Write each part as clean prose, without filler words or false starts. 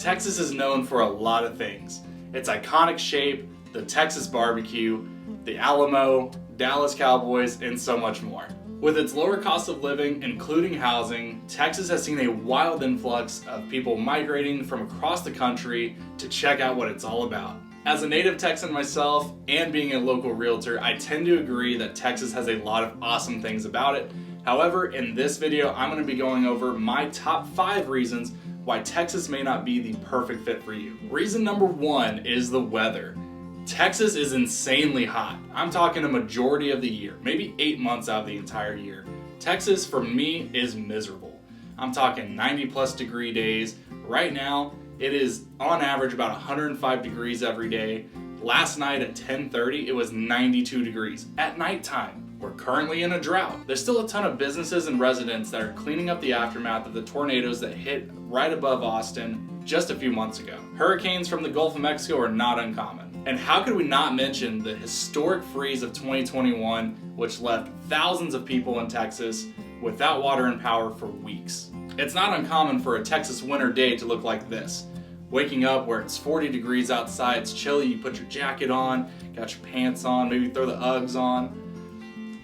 Texas is known for a lot of things. Its iconic shape, the Texas barbecue, the Alamo, Dallas Cowboys, and so much more. With its lower cost of living, including housing, Texas has seen a wild influx of people migrating from across the country to check out what it's all about. As a native Texan myself, and being a local realtor, I tend to agree that Texas has a lot of awesome things about it. However, in this video, I'm going to be going over my top 5 reasons why Texas may not be the perfect fit for you. Reason number 1 is the weather. Texas is insanely hot. I'm talking a majority of the year, maybe 8 months out of the entire year. Texas, for me, is miserable. I'm talking 90+ degree days. Right now, it is on average about 105 degrees every day. Last night at 10:30, it was 92 degrees at nighttime. We're currently in a drought. There's still a ton of businesses and residents that are cleaning up the aftermath of the tornadoes that hit right above Austin just a few months ago. Hurricanes from the Gulf of Mexico are not uncommon. And how could we not mention the historic freeze of 2021, which left thousands of people in Texas without water and power for weeks? It's not uncommon for a Texas winter day to look like this. Waking up where it's 40 degrees outside, it's chilly, you put your jacket on, got your pants on, maybe throw the Uggs on.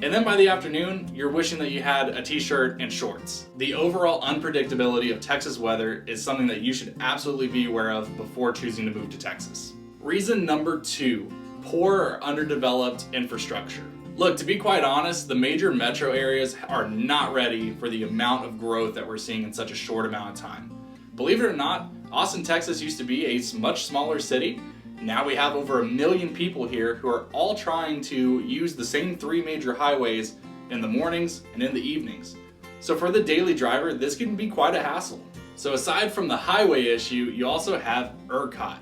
And then by the afternoon, you're wishing that you had a t-shirt and shorts. The overall unpredictability of Texas weather is something that you should absolutely be aware of before choosing to move to Texas. Reason number 2, poor or underdeveloped infrastructure. Look, to be quite honest, the major metro areas are not ready for the amount of growth that we're seeing in such a short amount of time. Believe it or not, Austin, Texas used to be a much smaller city. Now we have over 1 million people here who are all trying to use the same 3 major highways in the mornings and in the evenings. So for the daily driver, this can be quite a hassle. So aside from the highway issue, you also have ERCOT.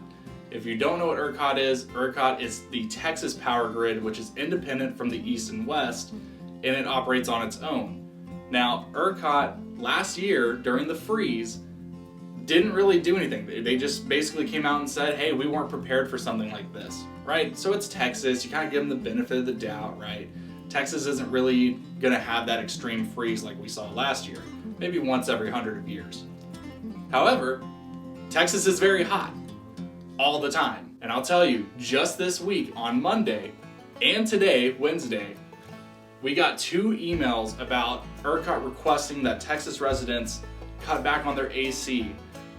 If you don't know what ERCOT is the Texas power grid, which is independent from the East and West, and it operates on its own. Now, ERCOT last year during the freeze didn't really do anything. They just basically came out and said, hey, we weren't prepared for something like this, right? So it's Texas, you kind of give them the benefit of the doubt, right? Texas isn't really gonna have that extreme freeze like we saw last year, maybe once every 100 years. However, Texas is very hot all the time. And I'll tell you, just this week on Monday and today, Wednesday, we got 2 emails about ERCOT requesting that Texas residents cut back on their AC.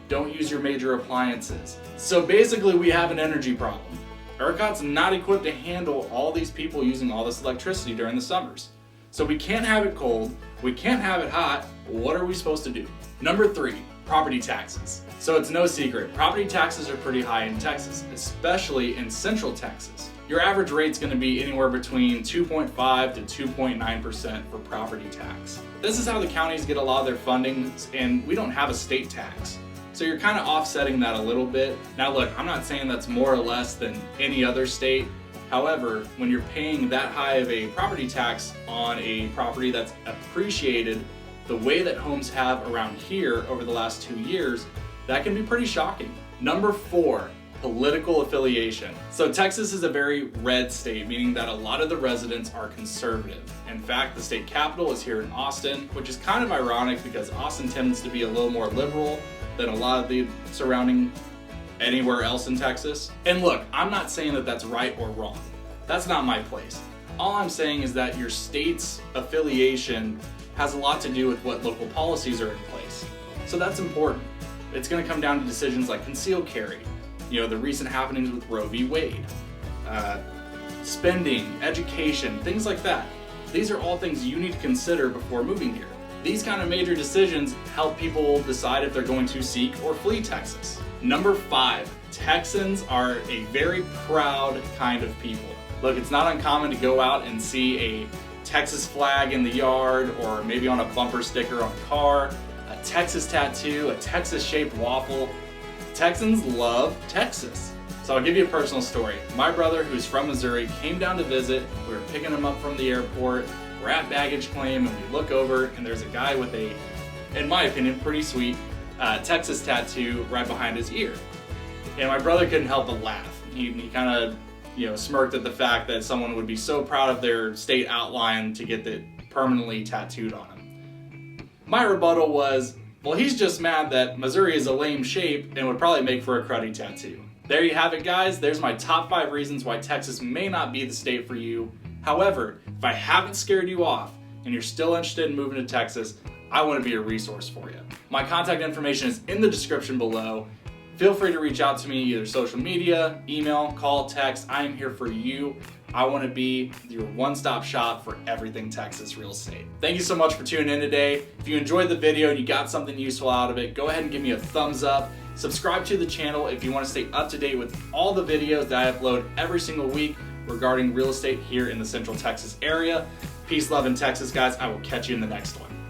Don't use your major appliances. So basically we have an energy problem. ERCOT's not equipped to handle all these people using all this electricity during the summers. So we can't have it cold, we can't have it hot. What are we supposed to do? Number 3, property taxes. So it's no secret, property taxes are pretty high in Texas, especially in Central Texas. Your average rate's gonna be anywhere between 2.5 to 2.9% for property tax. This is how the counties get a lot of their funding, and we don't have a state tax. So you're kind of offsetting that a little bit. Now look, I'm not saying that's more or less than any other state. However, when you're paying that high of a property tax on a property that's appreciated the way that homes have around here over the last 2 years, that can be pretty shocking. Number 4, political affiliation. So Texas is a very red state, meaning that a lot of the residents are conservative. In fact, the state capital is here in Austin, which is kind of ironic because Austin tends to be a little more liberal than a lot of the surrounding anywhere else in Texas. And look, I'm not saying that that's right or wrong. That's not my place. All I'm saying is that your state's affiliation has a lot to do with what local policies are in place. So that's important. It's going to come down to decisions like concealed carry, the recent happenings with Roe v. Wade, spending, education, things like that. These are all things you need to consider before moving here. These kind of major decisions help people decide if they're going to seek or flee Texas. Number 5, Texans are a very proud kind of people. Look, it's not uncommon to go out and see a Texas flag in the yard, or maybe on a bumper sticker on a car, a Texas tattoo, a Texas-shaped waffle. Texans love Texas. So I'll give you a personal story. My brother, who's from Missouri, came down to visit. We were picking him up from the airport. We're at baggage claim, and we look over, and there's a guy with a, in my opinion, pretty sweet Texas tattoo right behind his ear. And my brother couldn't help but laugh. He kind of smirked at the fact that someone would be so proud of their state outline to get that permanently tattooed on them. My rebuttal was, Well, he's just mad that Missouri is a lame shape and would probably make for a cruddy tattoo. There you have it, guys. There's my top 5 reasons why Texas may not be the state for you. However, if I haven't scared you off and you're still interested in moving to Texas, I want to be a resource for you. My contact information is in the description below. Feel free to reach out to me either social media, email, call, text. I am here for you. I want to be your one-stop shop for everything Texas real estate. Thank you so much for tuning in today. If you enjoyed the video and you got something useful out of it, go ahead and give me a thumbs up. Subscribe to the channel if you want to stay up to date with all the videos that I upload every single week regarding real estate here in the Central Texas area. Peace, love, and Texas, guys. I will catch you in the next one.